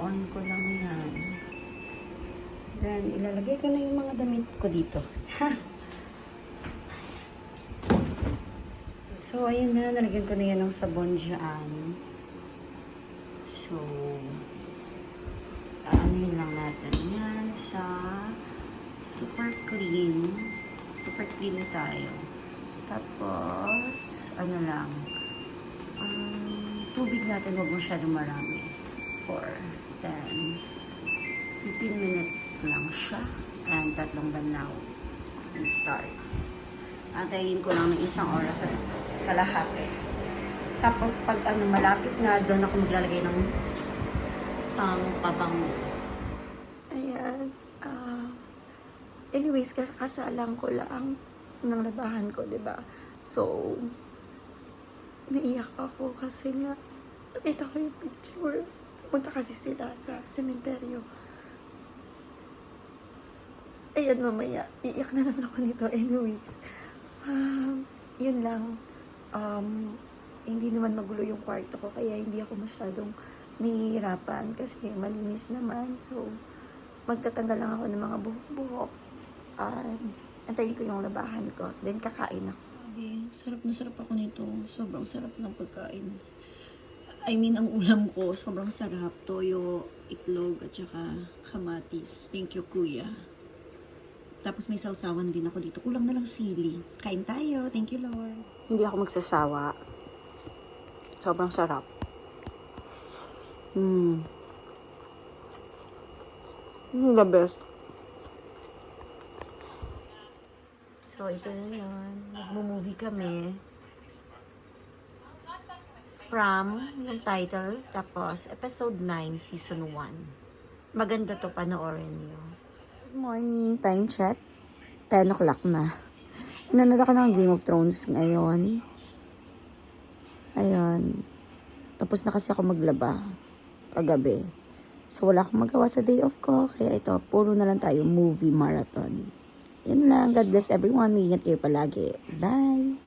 On ko lang yan. Then, ilalagay ko na yung mga damit ko dito. So, ayun na. Nalagyan ko na yan ng sabon dyan. So, aanin lang natin yan sa super clean. Super clean tayo. Tapos, ano lang, tubig natin huwag masyadong marami. For 10, 15 minutes lang siya. And 3 banaw. And start. Antayin ko lang ng 1 oras at kalahati. Tapos pag malapit na, doon ako maglalagay ng pabango. Ayan. Anyways, kasalang ko lang ng labahan ko, diba? So, naiyak ako kasi nga nakita ko yung picture. Punta kasi sila sa sementeryo. Ayan, mamaya. Iiyak na naman ako nito. Anyways, yun lang. Hindi naman magulo yung kwarto ko, kaya hindi ako masyadong nahihirapan kasi malinis naman. So, magtatanggal lang ako ng mga buhok-buhok. Antayin ko yung labahan ko. Then, kakain ako. Sarap na sarap ako nito. Sobrang sarap ng pagkain. I mean, ang ulam ko, sobrang sarap. Toyo, itlog, at saka kamatis. Thank you, kuya. Tapos may sausawan din ako dito. Kulang na lang sili. Kain tayo. Thank you, Lord. Hindi ako magsasawa. Sobrang sarap. The best. So, ito na yun. Nagmo-movie kami. From yung title, tapos episode 9, season 1. Maganda to, panoorin nyo. Good morning, time check. 10 o'clock na. Nanonood ako ng Game of Thrones ngayon. Ayun. Tapos na kasi ako maglaba kagabi. So, wala akong magawa sa day off ko. Kaya ito, puro na lang tayo movie marathon. Yun lang. God bless everyone. Ingat kayo palagi. Bye!